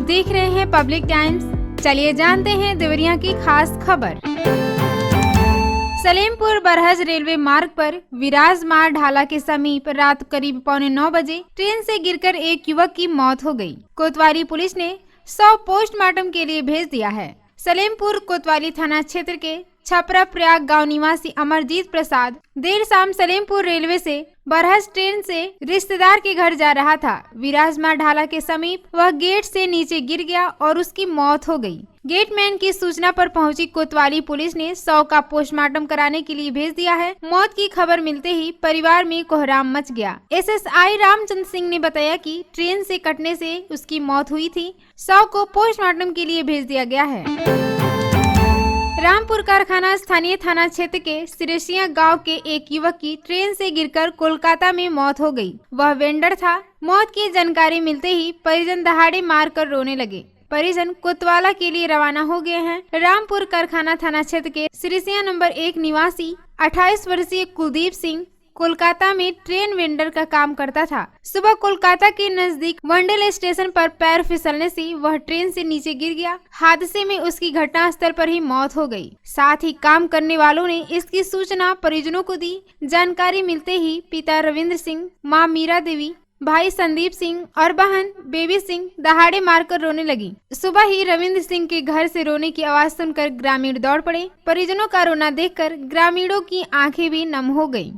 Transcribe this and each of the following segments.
देख रहे हैं पब्लिक टाइम्स। चलिए जानते हैं देवरिया की खास खबर। सलेमपुर बरहज रेलवे मार्ग पर विराजमार ढाला के समीप रात करीब 8:45 बजे ट्रेन से गिरकर एक युवक की मौत हो गई। कोतवाली पुलिस ने 100 पोस्टमार्टम के लिए भेज दिया है। सलेमपुर कोतवाली थाना क्षेत्र के छपरा प्रयाग गांव निवासी अमरजीत प्रसाद देर शाम सलेमपुर रेलवे से बरहज ट्रेन से रिश्तेदार के घर जा रहा था। विराजमार ढाला के समीप वह गेट से नीचे गिर गया और उसकी मौत हो गई। गेटमैन की सूचना पर पहुंची कोतवाली पुलिस ने 100 का पोस्टमार्टम कराने के लिए भेज दिया है। मौत की खबर मिलते ही परिवार में कोहराम मच गया। एसएसआई रामचंद्र सिंह ने बताया कि ट्रेन से कटने से उसकी मौत हुई थी। 100 को पोस्टमार्टम के लिए भेज दिया गया है। रामपुर कारखाना स्थानीय थाना क्षेत्र के सिरसिया गांव के एक युवक की ट्रेन से गिरकर कोलकाता में मौत हो गई। वह वेंडर था। मौत की जानकारी मिलते ही परिजन दहाड़े मारकर रोने लगे। परिजन कोतवाला के लिए रवाना हो गए हैं। रामपुर कारखाना थाना क्षेत्र के सिरसिया नंबर 1 निवासी 28 वर्षीय कुलदीप सिंह कोलकाता में ट्रेन वेंडर का काम करता था। सुबह कोलकाता के नजदीक वंडल स्टेशन पर पैर फिसलने से वह ट्रेन से नीचे गिर गया। हादसे में उसकी घटनास्थल पर ही मौत हो गई। साथ ही काम करने वालों ने इसकी सूचना परिजनों को दी। जानकारी मिलते ही पिता रविंद्र सिंह, मां मीरा देवी, भाई संदीप सिंह और बहन बेबी सिंह दहाड़े मारकर रोने लगी। सुबह ही रविंद्र सिंह के घर से रोने की आवाज सुनकर ग्रामीण दौड़ पड़े। परिजनों का रोना देखकर ग्रामीणों की आंखें भी नम हो गईं।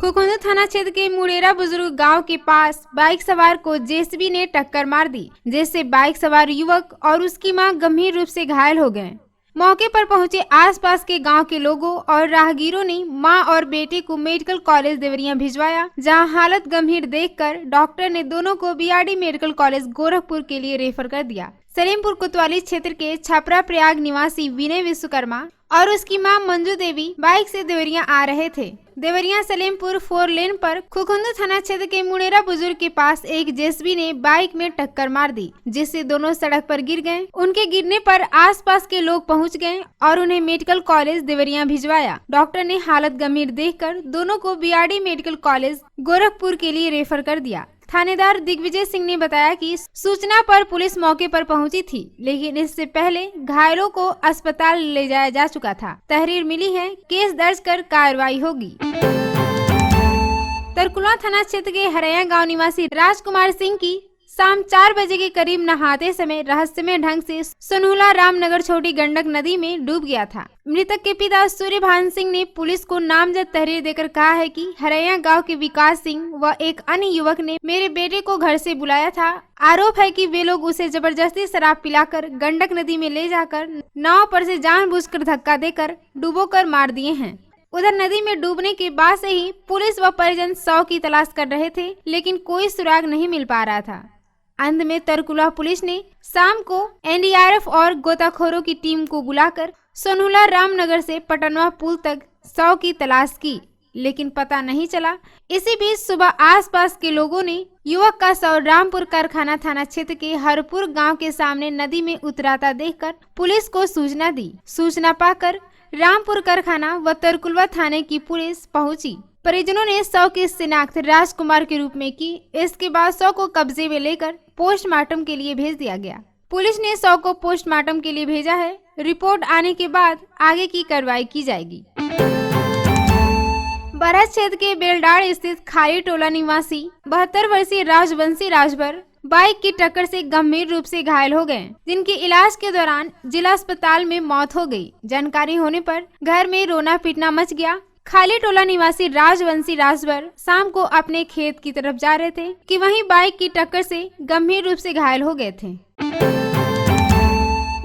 खुखुंदू थाना क्षेत्र के मुड़ेरा बुजुर्ग गांव के पास बाइक सवार को जेसीबी ने टक्कर मार दी, जिससे बाइक सवार युवक और उसकी मां गंभीर रूप से घायल हो गए। मौके पर पहुंचे आसपास के गांव के लोगों और राहगीरों ने मां और बेटे को मेडिकल कॉलेज देवरिया भिजवाया, जहां हालत गंभीर देखकर डॉक्टर ने दोनों को बीआरडी मेडिकल कॉलेज गोरखपुर के लिए रेफर कर दिया। सलेमपुर कोतवाली क्षेत्र के छपरा प्रयाग निवासी विनय विश्वकर्मा और उसकी मां मंजू देवी बाइक से देवरिया आ रहे थे। देवरिया सलेमपुर 4 लेन पर खुखुंदू थाना क्षेत्र के मुड़ेरा बुजुर्ग के पास एक जेसीबी ने बाइक में टक्कर मार दी, जिससे दोनों सड़क पर गिर गए। उनके गिरने पर आसपास के लोग पहुंच गए और उन्हें मेडिकल कॉलेज देवरिया भिजवाया। डॉक्टर ने हालत गंभीर देखकर दोनों को बीआरडी मेडिकल कॉलेज गोरखपुर के लिए रेफर कर दिया। थानेदार दिग्विजय सिंह ने बताया कि सूचना पर पुलिस मौके पर पहुंची थी, लेकिन इससे पहले घायलों को अस्पताल ले जाया जा चुका था। तहरीर मिली है, केस दर्ज कर कार्रवाई होगी। तरकुलवा थाना क्षेत्र के हरैया गांव निवासी राजकुमार सिंह की शाम 4 बजे के करीब नहाते समय रहस्यमय ढंग से सोनहुला रामनगर छोटी गंडक नदी में डूब गया था। मृतक के पिता सूर्यभान सिंह ने पुलिस को नामजद तहरीर देकर कहा है कि हरैया गांव के विकास सिंह व एक अन्य युवक ने मेरे बेटे को घर से बुलाया था। आरोप है कि वे लोग उसे जबरदस्ती शराब पिलाकर गंडक नदी में ले जाकर नाव पर से जानबूझकर धक्का देकर डुबोकर मार दिए हैं। उधर नदी में डूबने के बाद से ही पुलिस व परिजन 100 की तलाश कर रहे थे, लेकिन कोई सुराग नहीं मिल पा रहा था। अंत में तरकुलवा पुलिस ने शाम को एनडीआरएफ और गोताखोरों की टीम को बुलाकर सोनहुला रामनगर से पटनवा पुल तक 100 की तलाश की, लेकिन पता नहीं चला। इसी बीच सुबह आसपास के लोगों ने युवक का शव रामपुर कारखाना थाना क्षेत्र के हरपुर गांव के सामने नदी में उतराता देखकर पुलिस को सूचना दी। सूचना पाकर रामपुर कारखाना व तरकुलवा थाने की पुलिस पहुंची। परिजनों ने 100 की शिनाख्त राजकुमार के रूप में की। इसके बाद 100 को कब्जे में लेकर पोस्टमार्टम के लिए भेज दिया गया। पुलिस ने 100 को पोस्टमार्टम के लिए भेजा है। रिपोर्ट आने के बाद आगे की कार्रवाई की जाएगी। बरहज क्षेत्र के बेलडाड़ स्थित खाली टोला निवासी 72 वर्षीय राजवंशी राजभर बाइक की टक्कर से गंभीर रूप से घायल हो गए, जिनके इलाज के दौरान जिला अस्पताल में मौत हो गई। जानकारी होने पर घर में रोना पीटना मच गया। खाली टोला निवासी राजवंशी राजभर शाम को अपने खेत की तरफ जा रहे थे कि वहीं बाइक की टक्कर से गंभीर रूप से घायल हो गए थे।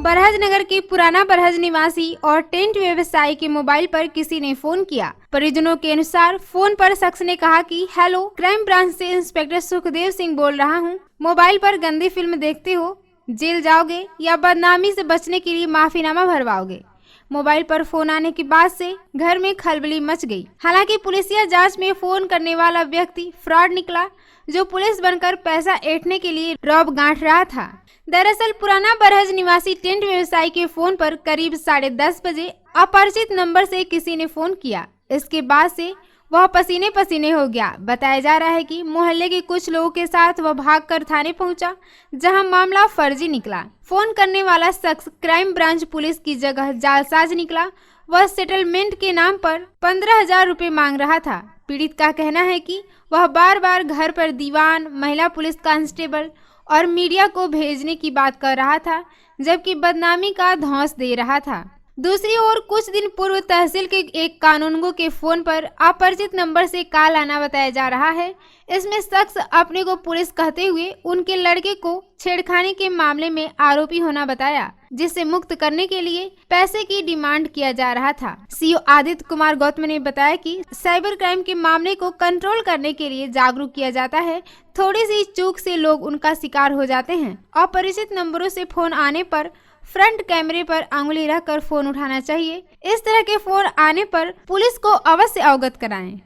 बरहज नगर के पुराना बरहज निवासी और टेंट व्यवसायी के मोबाइल पर किसी ने फोन किया। परिजनों के अनुसार फोन पर शख्स ने कहा कि हेलो, क्राइम ब्रांच से इंस्पेक्टर सुखदेव सिंह बोल रहा हूँ। मोबाइल पर गंदी फिल्म देखते हो, जेल जाओगे या बदनामी से बचने के लिए माफीनामा भरवाओगे। मोबाइल पर फोन आने के बाद से घर में खलबली मच गई। हालांकि पुलिसिया जांच में फोन करने वाला व्यक्ति फ्रॉड निकला, जो पुलिस बनकर पैसा ऐंठने के लिए रौब गांठ रहा था। दरअसल पुराना बरहज निवासी टेंट व्यवसायी के फोन पर करीब 10:30 बजे अपरिचित नंबर से किसी ने फोन किया। इसके बाद से वह पसीने पसीने हो गया। बताया जा रहा है कि मोहल्ले के कुछ लोगों के साथ वह भागकर थाने पहुंचा, जहां मामला फर्जी निकला। फोन करने वाला शख्स क्राइम ब्रांच पुलिस की जगह जालसाज निकला। वह सेटलमेंट के नाम पर 15,000 रुपए मांग रहा था। पीड़ित का कहना है कि वह बार बार घर पर दीवान, महिला पुलिस कांस्टेबल और मीडिया को भेजने की बात कर रहा था, जबकि बदनामी का धौंस दे रहा था। दूसरी ओर कुछ दिन पूर्व तहसील के एक कानूनगो के फोन पर अपरिचित नंबर से कॉल आना बताया जा रहा है। इसमें शख्स अपने को पुलिस कहते हुए उनके लड़के को छेड़खानी के मामले में आरोपी होना बताया, जिससे मुक्त करने के लिए पैसे की डिमांड किया जा रहा था। सीओ आदित्य कुमार गौतम ने बताया कि साइबर क्राइम के मामले को कंट्रोल करने के लिए जागरूक किया जाता है। थोड़ी सी चूक से लोग उनका शिकार हो जाते हैं। अपरिचित नंबरों से फोन आने पर फ्रंट कैमरे पर अंगुली रखकर फोन उठाना चाहिए। इस तरह के फोन आने पर पुलिस को अवश्य अवगत कराएं।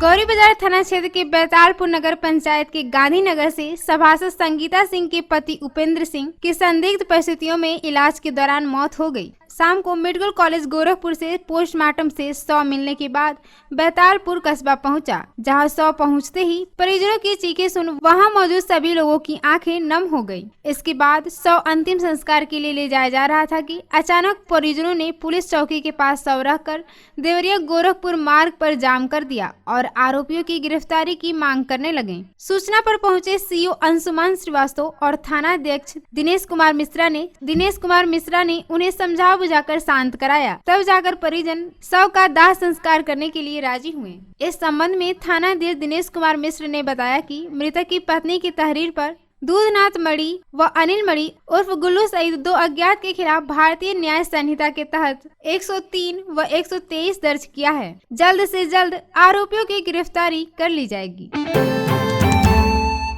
गौरी बाजार थाना क्षेत्र के बैतालपुर नगर पंचायत के गांधीनगर से सभासद संगीता सिंह के पति उपेंद्र सिंह की संदिग्ध परिस्थितियों में इलाज के दौरान मौत हो गई। शाम को मेडिकल कॉलेज गोरखपुर से पोस्टमार्टम से शव मिलने के बाद बैतालपुर कस्बा पहुंचा, जहां शव पहुंचते ही परिजनों की चीखें सुन वहां मौजूद सभी लोगों की आंखें नम हो गई। इसके बाद शव अंतिम संस्कार के लिए ले जाया जा रहा था कि अचानक परिजनों ने पुलिस चौकी के पास शव रखकर देवरिया गोरखपुर मार्ग पर जाम कर दिया और आरोपियों की गिरफ्तारी की मांग करने लगे। सूचना पर पहुंचे सीओ अंशुमान श्रीवास्तव और थानाध्यक्ष दिनेश कुमार मिश्रा ने उन्हें समझा बुझाकर शांत कराया। तब जाकर परिजन शव का दाह संस्कार करने के लिए राजी हुए। इस संबंध में थानाध्यक्ष दिनेश कुमार मिश्र ने बताया कि मृतक की पत्नी की तहरीर पर दूधनाथ मणि व अनिल मणि उर्फ गुल्लू सहित 2 अज्ञात के खिलाफ भारतीय न्याय संहिता के तहत 103 व 123 दर्ज किया है। जल्द से जल्द आरोपियों की गिरफ्तारी कर ली जाएगी।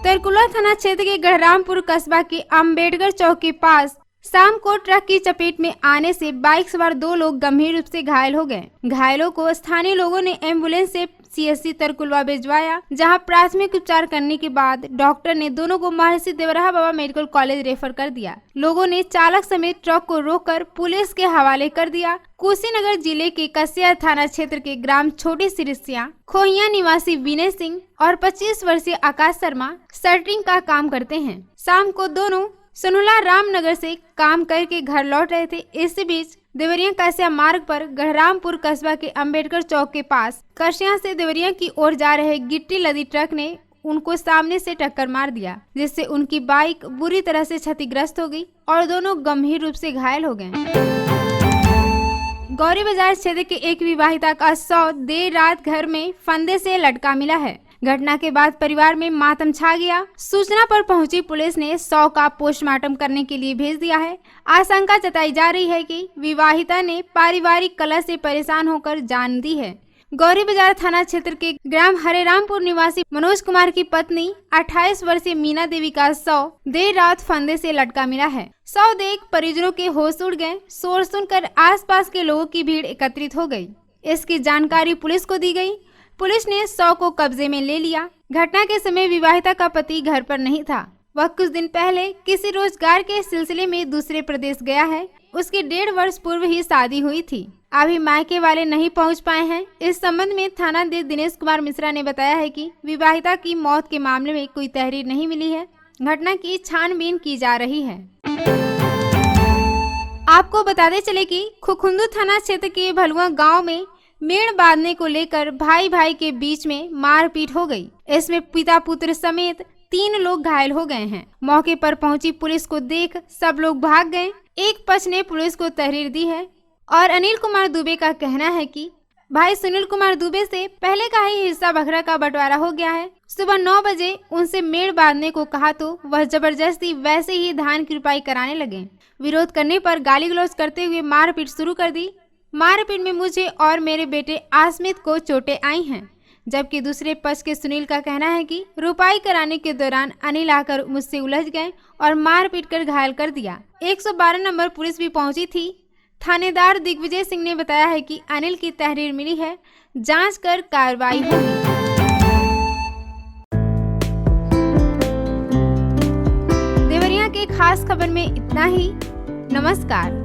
तरकुलहा थाना क्षेत्र के गढ़रामपुर कस्बा के अम्बेडकर चौक के पास शाम को ट्रक की चपेट में आने से बाइक सवार 2 लोग गंभीर रूप से घायल हो गए। घायलों को स्थानीय लोगों ने एम्बुलेंस से सीएससी तरकुलहा भिजवाया, जहां प्राथमिक उपचार करने के बाद डॉक्टर ने दोनों को महर्षि देवराहा बाबा मेडिकल कॉलेज रेफर कर दिया। लोगों ने चालक समेत ट्रक को रोककर पुलिस के हवाले कर दिया। कुशीनगर जिले के कसिया थाना क्षेत्र के ग्राम छोटी सिरिसिया खोहिया निवासी विनय सिंह और 25 वर्षीय आकाश शर्मा शटरिंग का काम करते हैं। शाम को दोनों सनुला रामनगर से काम करके घर लौट रहे थे। इसी बीच देवरिया कसिया मार्ग पर गढ़रामपुर कस्बा के अंबेडकर चौक के पास कसिया से देवरिया की ओर जा रहे गिट्टी लदी ट्रक ने उनको सामने से टक्कर मार दिया, जिससे उनकी बाइक बुरी तरह से क्षतिग्रस्त हो गई और दोनों गंभीर रूप से घायल हो गए। गौरी बाजार क्षेत्र के एक विवाहिता का शव देर रात घर में फंदे से लटका मिला है। घटना के बाद परिवार में मातम छा गया। सूचना पर पहुंची पुलिस ने शव का पोस्टमार्टम करने के लिए भेज दिया है। आशंका जताई जा रही है कि विवाहिता ने पारिवारिक कलह से परेशान होकर जान दी है। गौरी बाजार थाना क्षेत्र के ग्राम हरेरामपुर निवासी मनोज कुमार की पत्नी 28 वर्षीय मीना देवी का शव देर रात फंदे से लटका मिला है। शव देख परिजनों के होश उड़ गए। शोर सुनकर आसपास के लोगों की भीड़ एकत्रित हो गई। इसकी जानकारी पुलिस को दी गई। पुलिस ने शव को कब्जे में ले लिया। घटना के समय विवाहिता का पति घर पर नहीं था। वह कुछ दिन पहले किसी रोजगार के सिलसिले में दूसरे प्रदेश गया है। उसकी 1.5 वर्ष पूर्व ही शादी हुई थी। अभी मायके वाले नहीं पहुंच पाए हैं। इस संबंध में थानाध्यक्ष दिनेश कुमार मिश्रा ने बताया है कि विवाहिता की मौत के मामले में कोई तहरीर नहीं मिली है। घटना की छानबीन की जा रही है। आपको बताते चले कि खुखुंदू थाना क्षेत्र के भलुआ गाँव में मेड़ बांधने को लेकर भाई भाई के बीच में मारपीट हो गई। इसमें पिता पुत्र समेत 3 लोग घायल हो गए हैं। मौके पर पहुंची पुलिस को देख सब लोग भाग गए। एक पक्ष ने पुलिस को तहरीर दी है और अनिल कुमार दुबे का कहना है कि भाई सुनील कुमार दुबे से पहले का ही हिस्सा बकरा का बंटवारा हो गया है। सुबह 9 बजे उनसे मेड़ बांधने को कहा तो वह जबरदस्ती वैसे ही धान की रुपाई कराने लगे। विरोध करने पर गाली गलौज करते हुए मारपीट शुरू कर दी। मारपीट में मुझे और मेरे बेटे आसमित को चोटें आई हैं, जबकि दूसरे पक्ष के सुनील का कहना है कि रुपाई कराने के दौरान अनिल आकर मुझसे उलझ गए और मारपीट कर घायल कर दिया। 112 नंबर पुलिस भी पहुंची थी। थानेदार दिग्विजय सिंह ने बताया है कि अनिल की तहरीर मिली है, जांच कर कार्रवाई होगी। देवरिया के खास खबर में इतना ही। नमस्कार।